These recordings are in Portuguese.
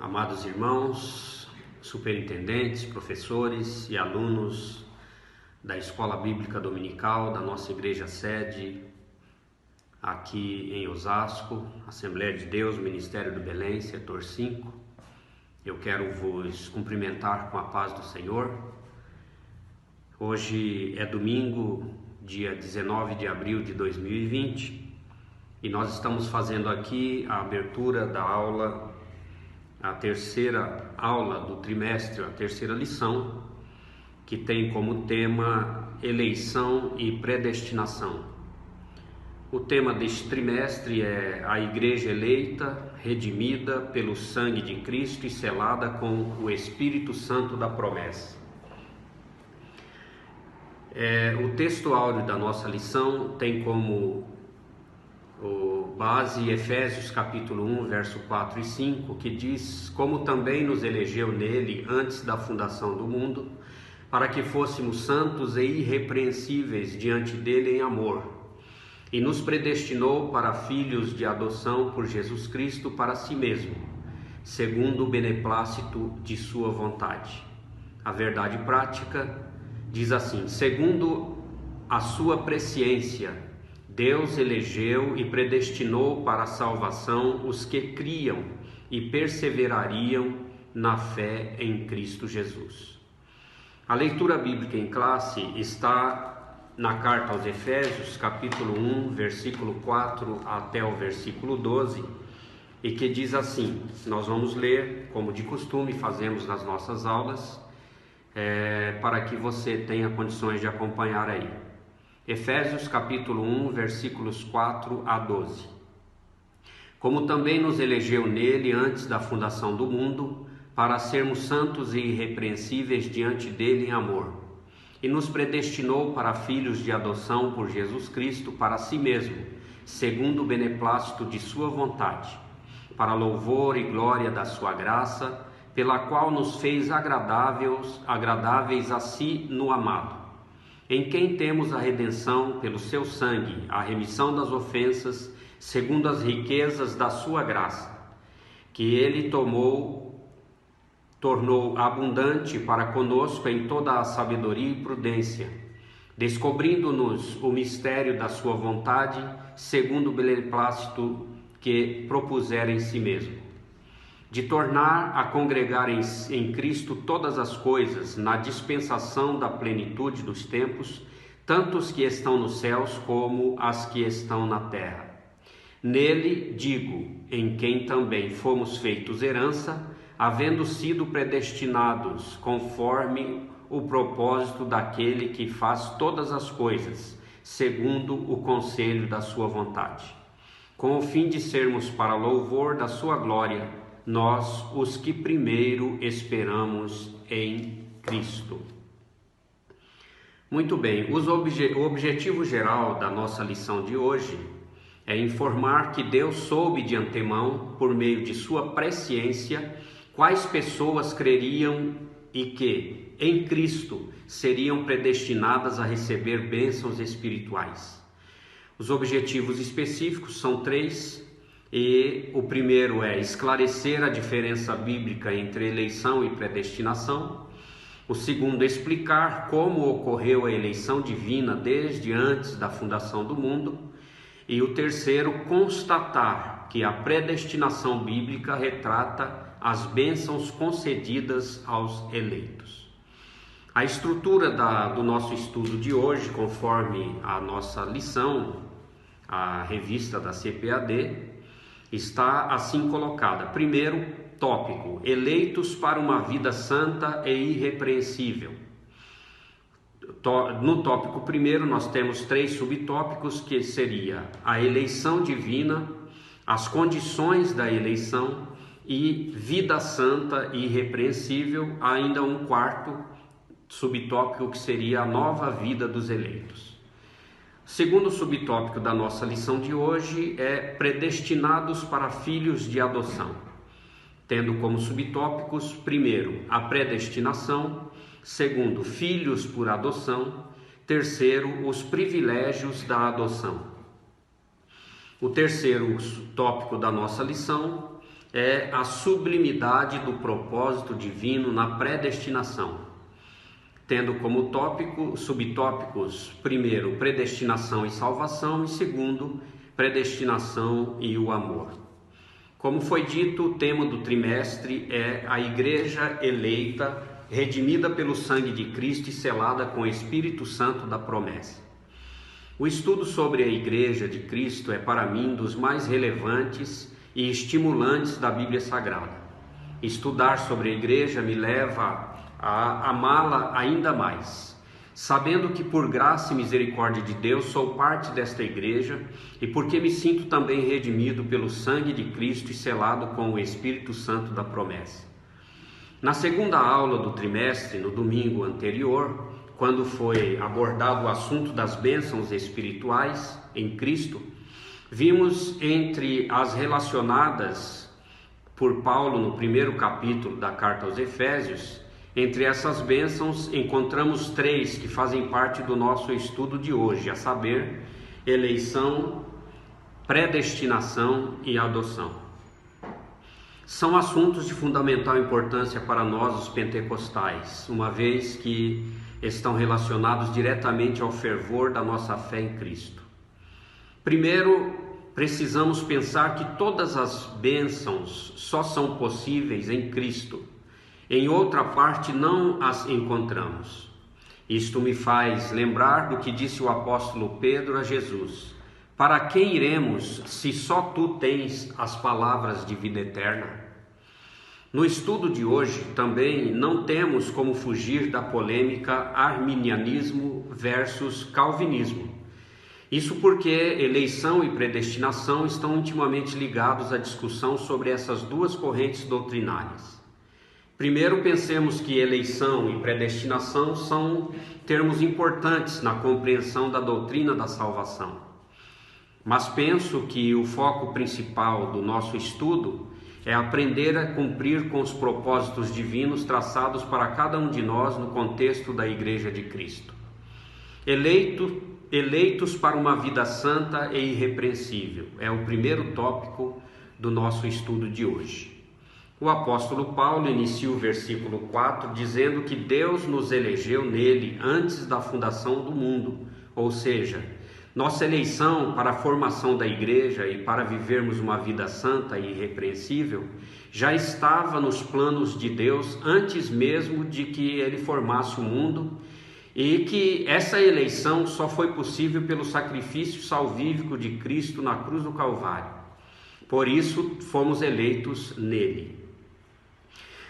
Amados irmãos, superintendentes, professores e alunos da Escola Bíblica Dominical da nossa igreja sede aqui em Osasco, Assembleia de Deus, Ministério do Belém, setor 5, eu quero vos cumprimentar com a paz do Senhor. Hoje é domingo, dia 19 de abril de 2020, e nós estamos fazendo aqui a abertura da aula, a terceira aula do trimestre, a terceira lição, que tem como tema eleição e predestinação. O tema deste trimestre é a igreja eleita, redimida pelo sangue de Cristo e selada com o Espírito Santo da promessa. O texto áureo da nossa lição tem como base Efésios capítulo 1, verso 4 e 5, que diz: como também nos elegeu nele antes da fundação do mundo, para que fôssemos santos e irrepreensíveis diante dele em amor, e nos predestinou para filhos de adoção por Jesus Cristo para si mesmo, segundo o beneplácito de sua vontade. A verdade prática diz assim: segundo a sua presciência, Deus elegeu e predestinou para a salvação os que criam e perseverariam na fé em Cristo Jesus. A leitura bíblica em classe está na carta aos Efésios, capítulo 1, versículo 4 até o versículo 12, e que diz assim. Nós vamos ler, como de costume fazemos nas nossas aulas, para que você tenha condições de acompanhar aí. Efésios capítulo 1, versículos 4 a 12. Como também nos elegeu nele antes da fundação do mundo, para sermos santos e irrepreensíveis diante dele em amor, e nos predestinou para filhos de adoção por Jesus Cristo para si mesmo, segundo o beneplácito de sua vontade, para louvor e glória da sua graça, pela qual nos fez agradáveis a si no amado, em quem temos a redenção pelo seu sangue, a remissão das ofensas, segundo as riquezas da sua graça, que ele tornou abundante para conosco em toda a sabedoria e prudência, descobrindo-nos o mistério da sua vontade, segundo o beneplácito que propusera em si mesmo, de tornar a congregar em Cristo todas as coisas, na dispensação da plenitude dos tempos, tanto os que estão nos céus como as que estão na terra. Nele, digo, em quem também fomos feitos herança, havendo sido predestinados conforme o propósito daquele que faz todas as coisas, segundo o conselho da sua vontade, com o fim de sermos para louvor da sua glória, nós, os que primeiro esperamos em Cristo. Muito bem, o objetivo geral da nossa lição de hoje é informar que Deus soube de antemão, por meio de sua presciência, quais pessoas creriam e que, em Cristo, seriam predestinadas a receber bênçãos espirituais. Os objetivos específicos são 3, e o primeiro é esclarecer a diferença bíblica entre eleição e predestinação. O segundo, explicar como ocorreu a eleição divina desde antes da fundação do mundo. E o terceiro, constatar que a predestinação bíblica retrata as bênçãos concedidas aos eleitos. A estrutura do nosso estudo de hoje, conforme a nossa lição, a revista da CPAD, está assim colocada. Primeiro tópico: eleitos para uma vida santa e irrepreensível. No tópico primeiro nós temos 3 subtópicos, que seria a eleição divina, as condições da eleição e vida santa e irrepreensível. Ainda um quarto subtópico, que seria a nova vida dos eleitos. Segundo subtópico da nossa lição de hoje é predestinados para filhos de adoção, tendo como subtópicos: primeiro, a predestinação; segundo, filhos por adoção; terceiro, os privilégios da adoção. O terceiro tópico da nossa lição é a sublimidade do propósito divino na predestinação, tendo como subtópicos, primeiro, predestinação e salvação, e segundo, predestinação e o amor. Como foi dito, o tema do trimestre é a Igreja eleita, redimida pelo sangue de Cristo e selada com o Espírito Santo da promessa. O estudo sobre a Igreja de Cristo é, para mim, dos mais relevantes e estimulantes da Bíblia Sagrada. Estudar sobre a Igreja me leva a amá-la ainda mais, sabendo que por graça e misericórdia de Deus sou parte desta Igreja e porque me sinto também redimido pelo sangue de Cristo e selado com o Espírito Santo da promessa. Na segunda aula do trimestre, no domingo anterior, quando foi abordado o assunto das bênçãos espirituais em Cristo, vimos entre as relacionadas por Paulo no primeiro capítulo da carta aos Efésios, entre essas bênçãos encontramos 3 que fazem parte do nosso estudo de hoje, a saber, eleição, predestinação e adoção. São assuntos de fundamental importância para nós, os pentecostais, uma vez que estão relacionados diretamente ao fervor da nossa fé em Cristo. Primeiro, precisamos pensar que todas as bênçãos só são possíveis em Cristo. Em outra parte não as encontramos. Isto me faz lembrar do que disse o apóstolo Pedro a Jesus: para quem iremos, se só tu tens as palavras de vida eterna? No estudo de hoje também não temos como fugir da polêmica arminianismo versus calvinismo. Isso porque eleição e predestinação estão intimamente ligados à discussão sobre essas duas correntes doutrinárias. Primeiro, pensemos que eleição e predestinação são termos importantes na compreensão da doutrina da salvação. Mas penso que o foco principal do nosso estudo é aprender a cumprir com os propósitos divinos traçados para cada um de nós no contexto da Igreja de Cristo. Eleitos para uma vida santa e irrepreensível é o primeiro tópico do nosso estudo de hoje. O apóstolo Paulo inicia o versículo 4 dizendo que Deus nos elegeu nele antes da fundação do mundo, ou seja, nossa eleição para a formação da igreja e para vivermos uma vida santa e irrepreensível já estava nos planos de Deus antes mesmo de que ele formasse o mundo, e que essa eleição só foi possível pelo sacrifício salvífico de Cristo na cruz do Calvário. Por isso fomos eleitos nele.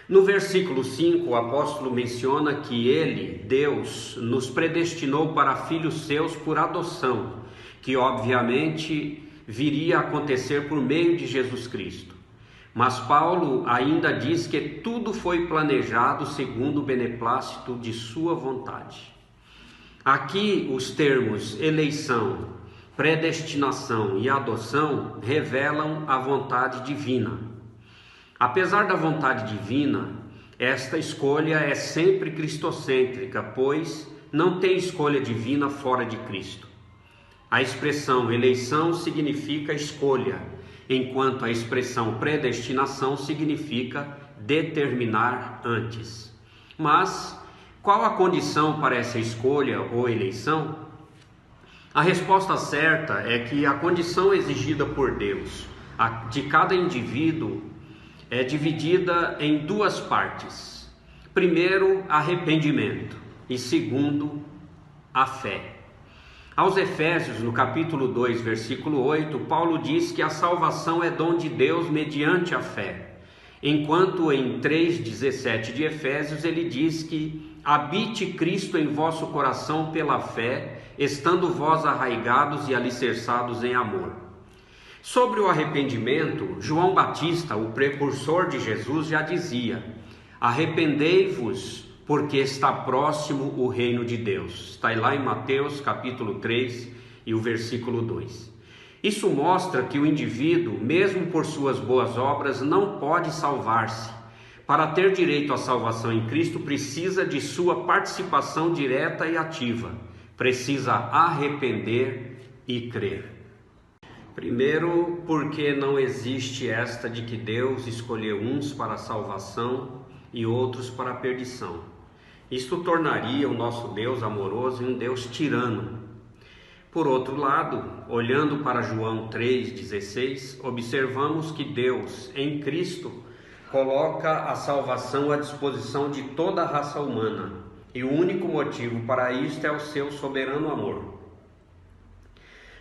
No versículo 5, o apóstolo menciona que ele, Deus, nos predestinou para filhos seus por adoção, que obviamente viria a acontecer por meio de Jesus Cristo. Mas Paulo ainda diz que tudo foi planejado segundo o beneplácito de sua vontade. Aqui os termos eleição, predestinação e adoção revelam a vontade divina. Apesar da vontade divina, esta escolha é sempre cristocêntrica, pois não tem escolha divina fora de Cristo. A expressão eleição significa escolha, enquanto a expressão predestinação significa determinar antes. Mas qual a condição para essa escolha ou eleição? A resposta certa é que a condição exigida por Deus de cada indivíduo é dividida em duas partes. Primeiro, arrependimento, e segundo, a fé. Aos Efésios, no capítulo 2, versículo 8, Paulo diz que a salvação é dom de Deus mediante a fé, enquanto em 3,17 de Efésios ele diz que habite Cristo em vosso coração pela fé, estando vós arraigados e alicerçados em amor. Sobre o arrependimento, João Batista, o precursor de Jesus, já dizia: arrependei-vos, porque está próximo o reino de Deus. Está lá em Mateus capítulo 3 e o versículo 2. Isso mostra que o indivíduo, mesmo por suas boas obras, não pode salvar-se. Para ter direito à salvação em Cristo, precisa de sua participação direta e ativa. Precisa arrepender e crer. Primeiro, porque não existe esta de que Deus escolheu uns para a salvação e outros para a perdição. Isto tornaria o nosso Deus amoroso um Deus tirano. Por outro lado, olhando para João 3,16, observamos que Deus, em Cristo, coloca a salvação à disposição de toda a raça humana, e o único motivo para isto é o seu soberano amor.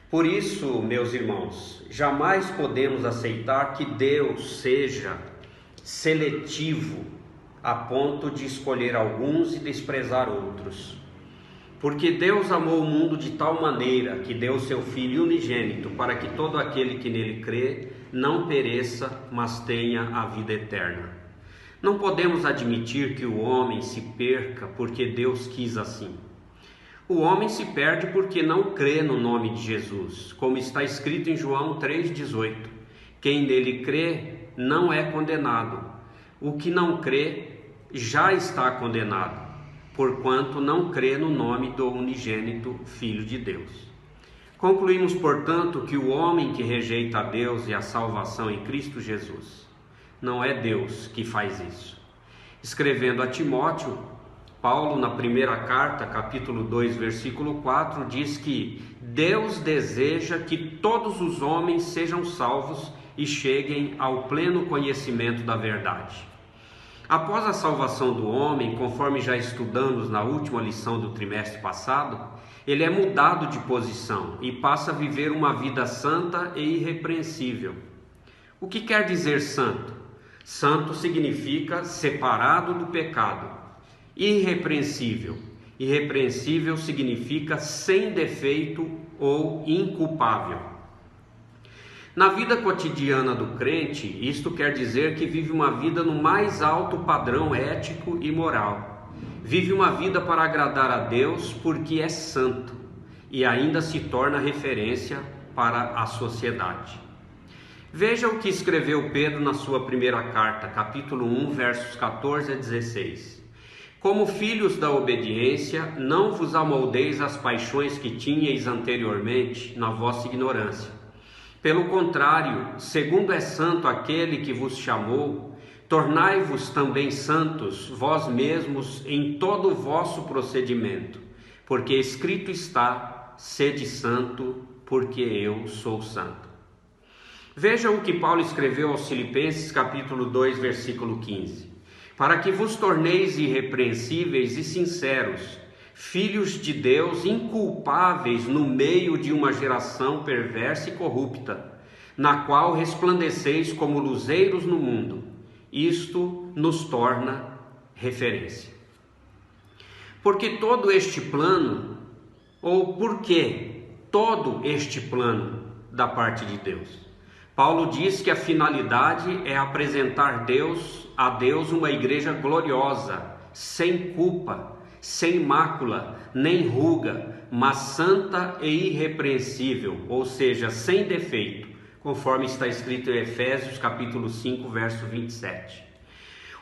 Por isso, meus irmãos, jamais podemos aceitar que Deus seja seletivo a ponto de escolher alguns e desprezar outros. Porque Deus amou o mundo de tal maneira que deu o seu Filho unigênito para que todo aquele que nele crê não pereça, mas tenha a vida eterna. Não podemos admitir que o homem se perca porque Deus quis assim. O homem se perde porque não crê no nome de Jesus, como está escrito em João 3,18. Quem nele crê não é condenado. O que não crê já está condenado, porquanto não crê no nome do unigênito Filho de Deus. Concluímos, portanto, que o homem que rejeita a Deus e a salvação em Cristo Jesus, não é Deus que faz isso. Escrevendo a Timóteo, Paulo, na primeira carta, capítulo 2, versículo 4, diz que Deus deseja que todos os homens sejam salvos e cheguem ao pleno conhecimento da verdade. Após a salvação do homem, conforme já estudamos na última lição do trimestre passado, ele é mudado de posição e passa a viver uma vida santa e irrepreensível. O que quer dizer santo? Santo significa separado do pecado. Irrepreensível. Irrepreensível significa sem defeito ou inculpável. Na vida cotidiana do crente, isto quer dizer que vive uma vida no mais alto padrão ético e moral. Vive uma vida para agradar a Deus porque é santo e ainda se torna referência para a sociedade. Veja o que escreveu Pedro na sua primeira carta, capítulo 1, versos 14 a 16. Como filhos da obediência, não vos amoldeis às paixões que tinhais anteriormente na vossa ignorância. Pelo contrário, segundo é santo aquele que vos chamou, tornai-vos também santos vós mesmos em todo o vosso procedimento, porque escrito está: sede santo, porque eu sou santo. Veja o que Paulo escreveu aos Filipenses, capítulo 2, versículo 15. Para que vos torneis irrepreensíveis e sinceros, filhos de Deus inculpáveis no meio de uma geração perversa e corrupta, na qual resplandeceis como luzeiros no mundo. Isto nos torna referência. Porque todo este plano, ou por que todo este plano da parte de Deus? Paulo diz que a finalidade é apresentar a Deus uma igreja gloriosa, sem culpa, sem mácula, nem ruga, mas santa e irrepreensível, ou seja, sem defeito, conforme está escrito em Efésios capítulo 5, verso 27.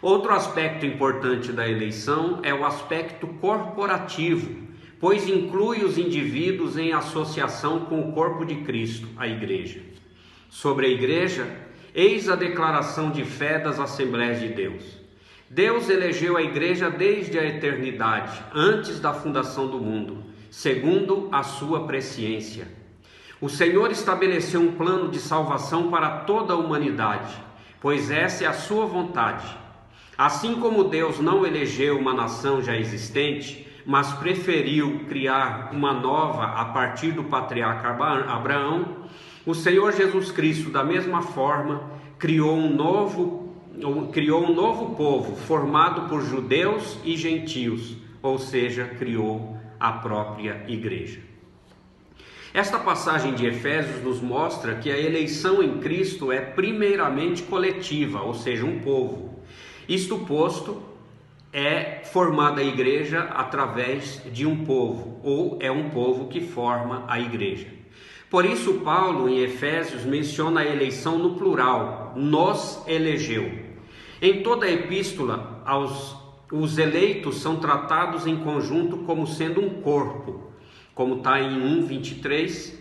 Outro aspecto importante da eleição é o aspecto corporativo, pois inclui os indivíduos em associação com o corpo de Cristo, a igreja. Sobre a igreja, eis a declaração de fé das Assembleias de Deus. Deus elegeu a igreja desde a eternidade, antes da fundação do mundo, segundo a sua presciência. O Senhor estabeleceu um plano de salvação para toda a humanidade, pois essa é a sua vontade. Assim como Deus não elegeu uma nação já existente, mas preferiu criar uma nova a partir do patriarca Abraão, o Senhor Jesus Cristo, da mesma forma, criou um novo povo formado por judeus e gentios, ou seja, criou a própria igreja. Esta passagem de Efésios nos mostra que a eleição em Cristo é primeiramente coletiva, ou seja, um povo. Isto posto, é formada a igreja através de um povo, ou é um povo que forma a igreja. Por isso, Paulo, em Efésios, menciona a eleição no plural, nos elegeu. Em toda a epístola, os eleitos são tratados em conjunto como sendo um corpo, como está em 1:23,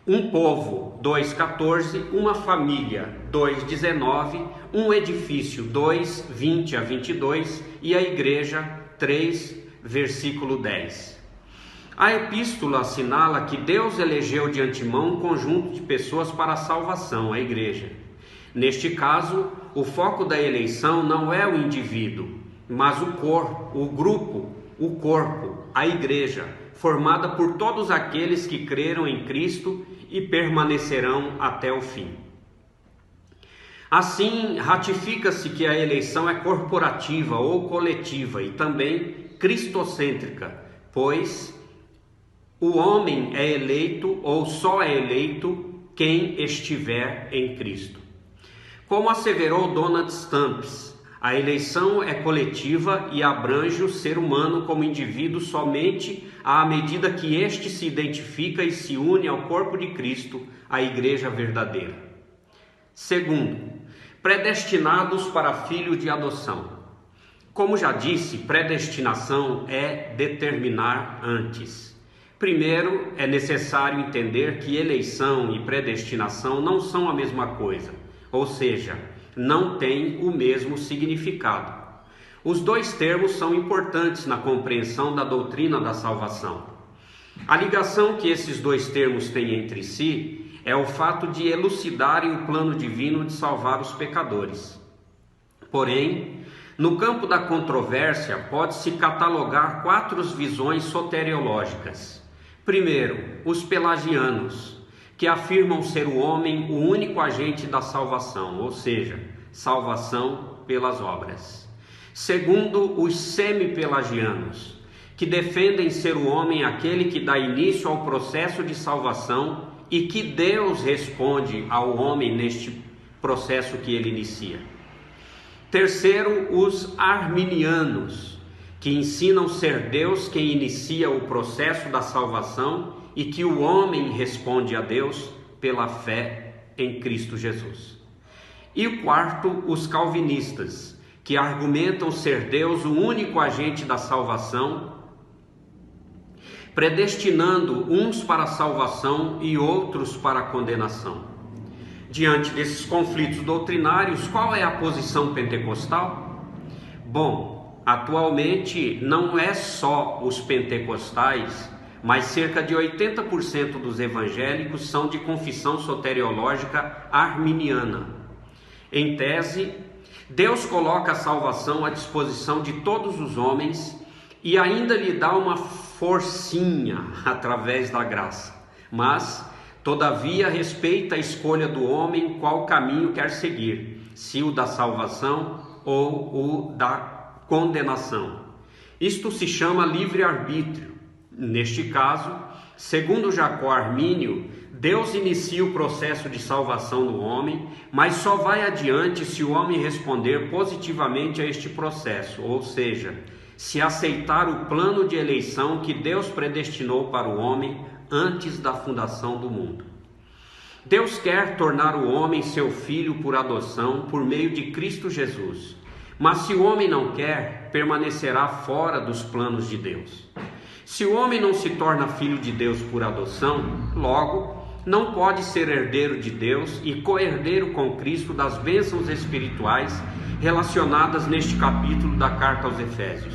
Um povo, 2,14, uma família, 2,19, um edifício, 2,20 a 22 e a igreja, 3, versículo 10. A epístola assinala que Deus elegeu de antemão um conjunto de pessoas para a salvação, a igreja. Neste caso, o foco da eleição não é o indivíduo, mas o corpo, o grupo, o corpo, a igreja, formada por todos aqueles que creram em Cristo e permanecerão até o fim. Assim, ratifica-se que a eleição é corporativa ou coletiva e também cristocêntrica, pois o homem é eleito ou só é eleito quem estiver em Cristo. Como asseverou Donald Stamps, a eleição é coletiva e abrange o ser humano como indivíduo somente à medida que este se identifica e se une ao corpo de Cristo, a igreja verdadeira. Segundo, predestinados para filho de adoção. Como já disse, predestinação é determinar antes. Primeiro, é necessário entender que eleição e predestinação não são a mesma coisa, ou seja, não têm o mesmo significado. Os dois termos são importantes na compreensão da doutrina da salvação. A ligação que esses dois termos têm entre si é o fato de elucidarem o plano divino de salvar os pecadores. Porém, no campo da controvérsia, pode-se catalogar 4 visões soteriológicas. Primeiro, os pelagianos, que afirmam ser o homem o único agente da salvação, ou seja, salvação pelas obras. Segundo, os semi-pelagianos, que defendem ser o homem aquele que dá início ao processo de salvação e que Deus responde ao homem neste processo que ele inicia. Terceiro, os arminianos, que ensinam ser Deus quem inicia o processo da salvação e que o homem responde a Deus pela fé em Cristo Jesus. E o quarto, os calvinistas, que argumentam ser Deus o único agente da salvação, predestinando uns para a salvação e outros para a condenação. Diante desses conflitos doutrinários, qual é a posição pentecostal? Bom, atualmente não é só os pentecostais, mas cerca de 80% dos evangélicos são de confissão soteriológica arminiana. Em tese, Deus coloca a salvação à disposição de todos os homens e ainda lhe dá uma forcinha através da graça, mas, todavia, respeita a escolha do homem qual caminho quer seguir, se o da salvação ou o da condenação. Isto se chama livre-arbítrio. Neste caso, segundo Jacó Armínio, Deus inicia o processo de salvação do homem, mas só vai adiante se o homem responder positivamente a este processo, ou seja, se aceitar o plano de eleição que Deus predestinou para o homem antes da fundação do mundo. Deus quer tornar o homem seu filho por adoção por meio de Cristo Jesus, mas se o homem não quer, permanecerá fora dos planos de Deus. Se o homem não se torna filho de Deus por adoção, logo, não pode ser herdeiro de Deus e co-herdeiro com Cristo das bênçãos espirituais relacionadas neste capítulo da carta aos Efésios.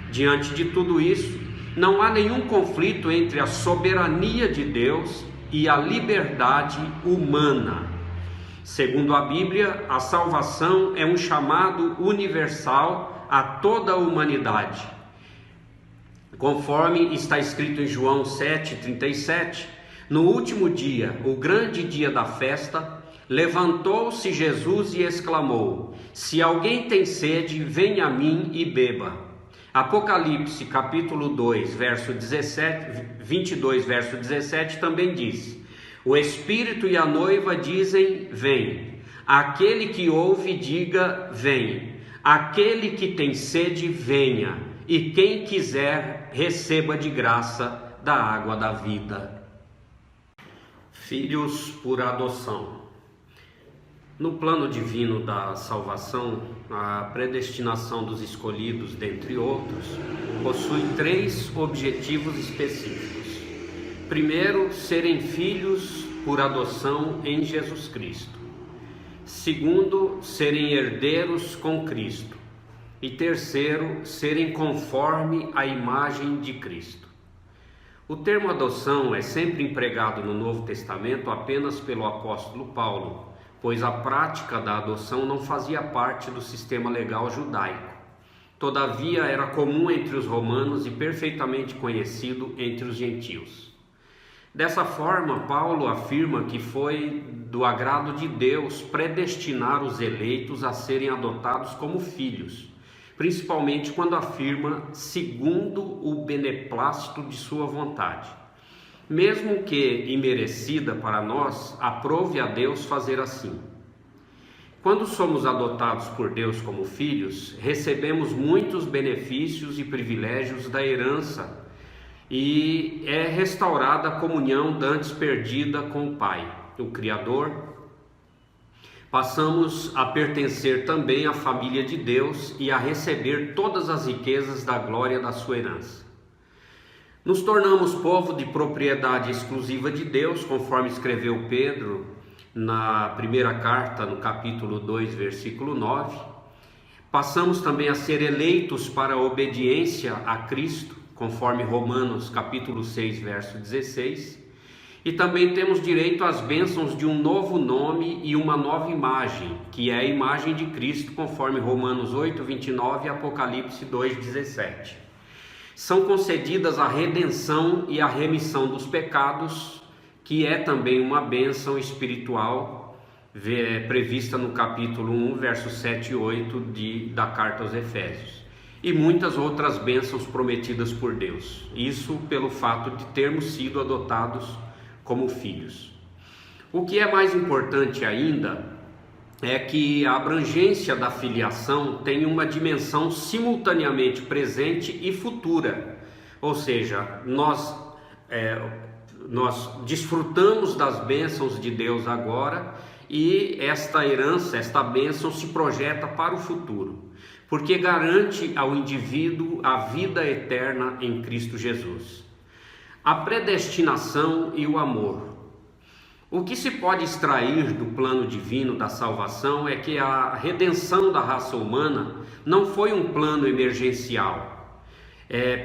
Diante de tudo isso, não há nenhum conflito entre a soberania de Deus e a liberdade humana. Segundo a Bíblia, a salvação é um chamado universal a toda a humanidade. Conforme está escrito em João 7,37, no último dia, o grande dia da festa, levantou-se Jesus e exclamou: se alguém tem sede, venha a mim e beba. Apocalipse capítulo 2, verso 22, verso 17 também diz: o Espírito e a noiva dizem, vem. Aquele que ouve, diga, vem. Aquele que tem sede, venha. E quem quiser, receba de graça da água da vida. Filhos por adoção. No plano divino da salvação, a predestinação dos escolhidos, dentre outros, possui 3 objetivos específicos. Primeiro, serem filhos por adoção em Jesus Cristo. Segundo, serem herdeiros com Cristo. E terceiro, serem conforme a imagem de Cristo. O termo adoção é sempre empregado no Novo Testamento apenas pelo apóstolo Paulo, pois a prática da adoção não fazia parte do sistema legal judaico. Todavia, era comum entre os romanos e perfeitamente conhecido entre os gentios. Dessa forma, Paulo afirma que foi do agrado de Deus predestinar os eleitos a serem adotados como filhos, principalmente quando afirma segundo o beneplácito de sua vontade. Mesmo que imerecida para nós, aprove a Deus fazer assim. Quando somos adotados por Deus como filhos, recebemos muitos benefícios e privilégios da herança e é restaurada a comunhão dantes perdida com o Pai, o Criador. Passamos a pertencer também à família de Deus e a receber todas as riquezas da glória da sua herança. Nos tornamos povo de propriedade exclusiva de Deus, conforme escreveu Pedro na primeira carta, no capítulo 2, versículo 9. Passamos também a ser eleitos para a obediência a Cristo, conforme Romanos capítulo 6, verso 16. E também temos direito às bênçãos de um novo nome e uma nova imagem, que é a imagem de Cristo, conforme Romanos 8, 29 e Apocalipse 2, 17. São concedidas a redenção e a remissão dos pecados, que é também uma bênção espiritual, prevista no capítulo 1, versos 7 e 8 da carta aos Efésios. E muitas outras bênçãos prometidas por Deus. Isso pelo fato de termos sido adotados como filhos. O que é mais importante ainda é que a abrangência da filiação tem uma dimensão simultaneamente presente e futura, ou seja, nós desfrutamos das bênçãos de Deus agora e esta herança, esta bênção se projeta para o futuro, porque garante ao indivíduo a vida eterna em Cristo Jesus. A predestinação e o amor. O que se pode extrair do plano divino da salvação é que a redenção da raça humana não foi um plano emergencial.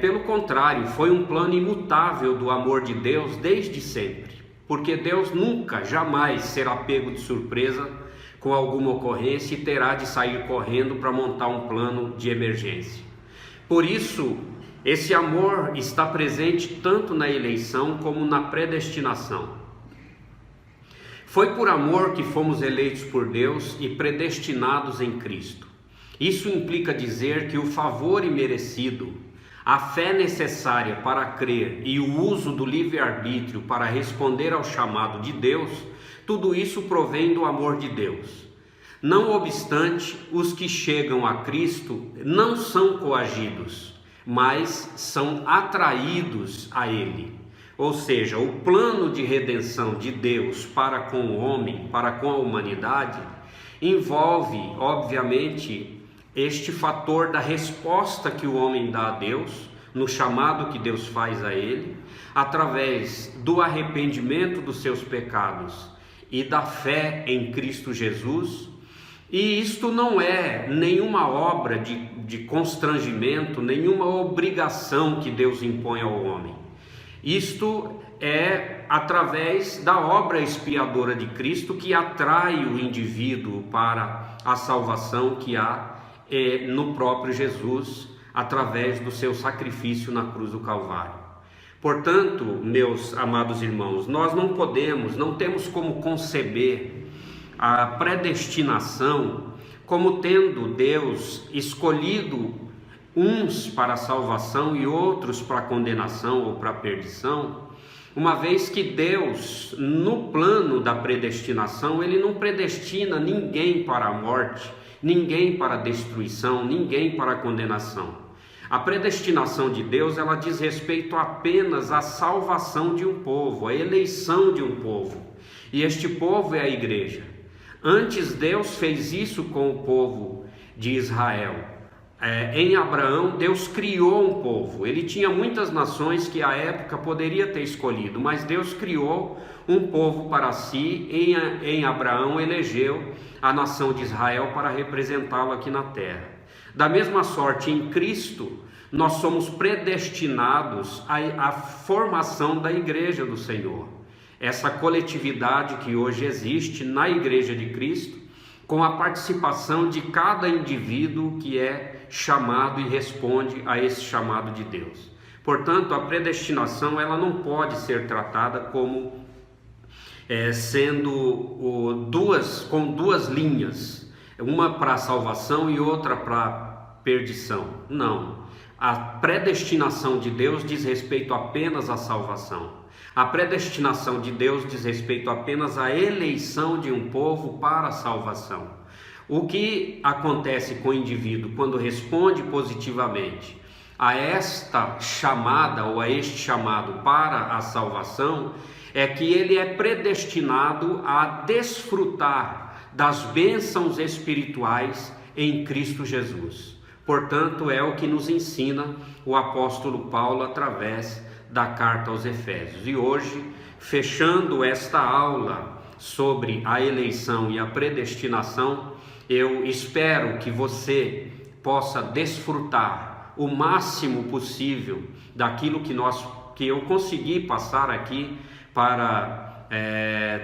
Pelo contrário, foi um plano imutável do amor de Deus desde sempre, porque Deus nunca, jamais será pego de surpresa com alguma ocorrência e terá de sair correndo para montar um plano de emergência. Por isso, esse amor está presente tanto na eleição como na predestinação. Foi por amor que fomos eleitos por Deus e predestinados em Cristo. Isso implica dizer que o favor imerecido, a fé necessária para crer e o uso do livre-arbítrio para responder ao chamado de Deus, tudo isso provém do amor de Deus. Não obstante, os que chegam a Cristo não são coagidos, mas são atraídos a Ele. Ou seja, o plano de redenção de Deus para com o homem, para com a humanidade, envolve, obviamente, este fator da resposta que o homem dá a Deus, no chamado que Deus faz a ele, através do arrependimento dos seus pecados e da fé em Cristo Jesus. E isto não é nenhuma obra de constrangimento, nenhuma obrigação que Deus impõe ao homem. Isto é através da obra expiadora de Cristo que atrai o indivíduo para a salvação que há no próprio Jesus, através do seu sacrifício na cruz do Calvário. Portanto, meus amados irmãos, nós não temos como conceber a predestinação como tendo Deus escolhido uns para a salvação e outros para a condenação ou para a perdição, uma vez que Deus, no plano da predestinação, Ele não predestina ninguém para a morte, ninguém para a destruição, ninguém para a condenação. A predestinação de Deus, ela diz respeito apenas à salvação de um povo, à eleição de um povo, e este povo é a igreja. Antes Deus fez isso com o povo de Israel. Em Abraão, Deus criou um povo. Ele tinha muitas nações que à época poderia ter escolhido, mas Deus criou um povo para si. Em Abraão elegeu a nação de Israel para representá-lo aqui na terra. Da mesma sorte, em Cristo, nós somos predestinados à formação da igreja do Senhor. Essa coletividade que hoje existe na igreja de Cristo, com a participação de cada indivíduo que é chamado e responde a esse chamado de Deus. Portanto, a predestinação ela não pode ser tratada como sendo com duas linhas, uma para a salvação e outra para a perdição. Não. A predestinação de Deus diz respeito apenas à salvação. A predestinação de Deus diz respeito apenas à eleição de um povo para a salvação. O que acontece com o indivíduo quando responde positivamente a esta chamada ou a este chamado para a salvação é que ele é predestinado a desfrutar das bênçãos espirituais em Cristo Jesus. Portanto, é o que nos ensina o apóstolo Paulo através da carta aos Efésios. E hoje, fechando esta aula sobre a eleição e a predestinação, eu espero que você possa desfrutar o máximo possível daquilo que eu consegui passar aqui para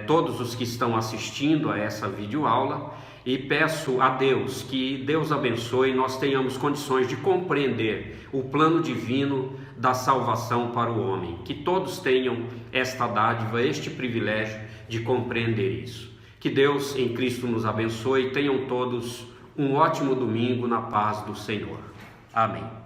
todos os que estão assistindo a essa videoaula, e peço a Deus que Deus abençoe e nós tenhamos condições de compreender o plano divino da salvação para o homem, que todos tenham esta dádiva, este privilégio de compreender isso. Que Deus em Cristo nos abençoe e tenham todos um ótimo domingo na paz do Senhor. Amém.